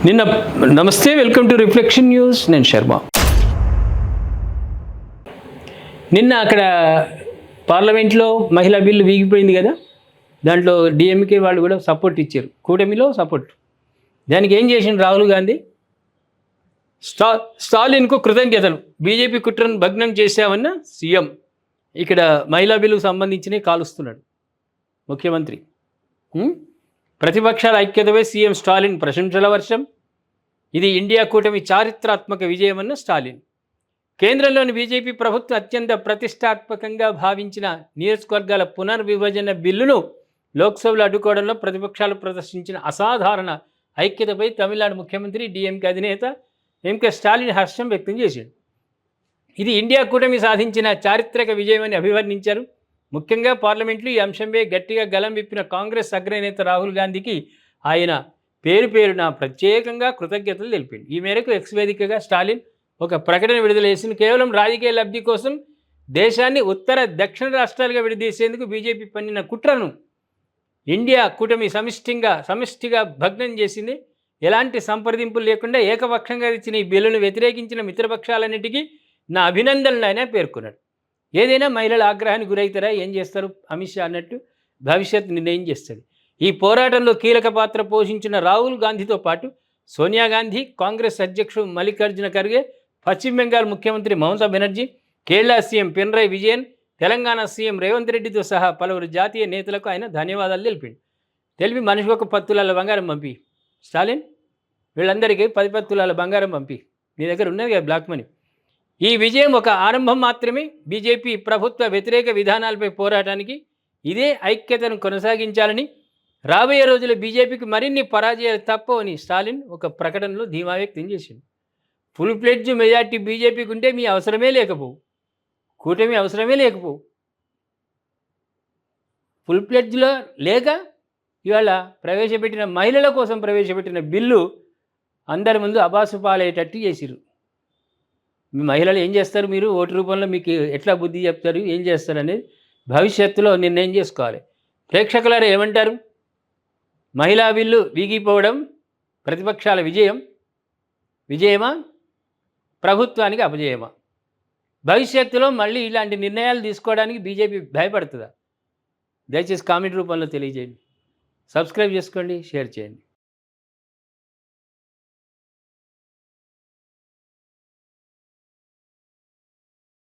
నిన్న నమస్తే, welcome to reflection news. నేను శర్మ. నిన్న అక్కడ పార్లమెంట్లో మహిళా బిల్లు వీగిపోయింది కదా, దాంట్లో డిఎంకే వాళ్ళు కూడా సపోర్ట్ ఇచ్చారు, కూటమిలో సపోర్ట్. దానికి ఏం చేసిండు రాహుల్ గాంధీ? స్టాలిన్కు కృతజ్ఞతలు, బీజేపీ కుట్రను భగ్నం చేశామన్న సీఎం. ఇక్కడ మహిళా బిల్లుకు సంబంధించినవి కాలుస్తున్నాడు ముఖ్యమంత్రి. ప్రతిపక్షాల ఐక్యతపై సీఎం స్టాలిన్ ప్రశంసల వర్షం. ఇది ఇండియా కూటమి చారిత్రాత్మక విజయమన్న స్టాలిన్. కేంద్రంలోని బీజేపీ ప్రభుత్వం అత్యంత ప్రతిష్టాత్మకంగా భావించిన నియోజకవర్గాల పునర్విభజన బిల్లును లోక్సభలో అడ్డుకోవడంలో ప్రతిపక్షాలు ప్రదర్శించిన అసాధారణ ఐక్యతపై తమిళనాడు ముఖ్యమంత్రి డిఎంకే అధినేత ఎంకే స్టాలిన్ హర్షం వ్యక్తం చేశాడు. ఇది ఇండియా కూటమి సాధించిన చారిత్రక విజయమని అభివర్ణించారు. ముఖ్యంగా పార్లమెంట్లో ఈ అంశంపై గట్టిగా గలం విప్పిన కాంగ్రెస్ అగ్రనేత రాహుల్ గాంధీకి ఆయన పేరున ప్రత్యేకంగా కృతజ్ఞతలు తెలిపాడు. ఈ మేరకు ఎక్స్ వేదికగా స్టాలిన్ ఒక ప్రకటన విడుదల చేసింది. కేవలం రాజకీయ లబ్ధి కోసం దేశాన్ని ఉత్తర దక్షిణ రాష్ట్రాలుగా విడదీసేందుకు బీజేపీ పన్నిన కుట్రను ఇండియా కూటమి సమిష్టిగా భగ్నం చేసింది. ఎలాంటి సంప్రదింపులు లేకుండా ఏకపక్షంగా ఇచ్చిన ఈ బిల్లును వ్యతిరేకించిన మిత్రపక్షాలన్నిటికీ నా అభినందనలు ఆయన పేర్కొన్నాడు. ఏదైనా మహిళల ఆగ్రహానికి గురవుతారా, ఏం చేస్తారు అమిత్ షా అన్నట్టు భవిష్యత్తు నిర్ణయం చేస్తుంది. ఈ పోరాటంలో కీలక పాత్ర పోషించిన రాహుల్ గాంధీతో పాటు సోనియా గాంధీ, కాంగ్రెస్ అధ్యక్షుడు మల్లికార్జున ఖర్గే, పశ్చిమ బెంగాల్ ముఖ్యమంత్రి మమతా బెనర్జీ, కేరళ సీఎం పినరయ్ విజయన్, తెలంగాణ సీఎం రేవంత్ రెడ్డితో సహా పలువురు జాతీయ నేతలకు ఆయన ధన్యవాదాలు తెలిపి మనిషికి ఒక 10 తులాల బంగారం పంపి, స్టాలిన్ వీళ్ళందరికీ 10 తులాల బంగారం పంపి, నీ దగ్గర ఉన్నది కదా బ్లాక్ మనీ. ఈ విజయం ఒక ఆరంభం మాత్రమే. బీజేపీ ప్రభుత్వ వ్యతిరేక విధానాలపై పోరాటానికి ఇదే ఐక్యతను కొనసాగించాలని, రాబోయే రోజుల్లో బీజేపీకి మరిన్ని పరాజయాలు తప్పవని స్టాలిన్ ఒక ప్రకటనలో ధీమా వ్యక్తం చేసింది. ఫుల్ ప్లెడ్జ్ మెజార్టీ బీజేపీకి ఉంటే మీ అవసరమే లేకపోవు, కూటమి అవసరమే లేకపోవు. ఫుల్ ప్లెడ్జ్లో లేక ఇవాళ మహిళల కోసం ప్రవేశపెట్టిన బిల్లు అందరి ముందు అబాసుపాలయ్యేటట్టు చేసిరు. మీ మహిళలు ఏం చేస్తారు, మీరు ఓటు రూపంలో మీకు ఎట్లా బుద్ధి చెప్తారు, ఏం చేస్తారు అనేది భవిష్యత్తులో నిర్ణయం చేసుకోవాలి. ప్రేక్షకులారా ఏమంటారు? మహిళా బిల్లు వీగిపోవడం ప్రతిపక్షాల విజయమా, ప్రభుత్వానికి అపజయమా? భవిష్యత్తులో మళ్ళీ ఇలాంటి నిర్ణయాలు తీసుకోవడానికి బీజేపీ భయపడుతుందా? దయచేసి కామెంట్ రూపంలో తెలియజేయండి. సబ్స్క్రైబ్ చేసుకోండి, షేర్ చేయండి.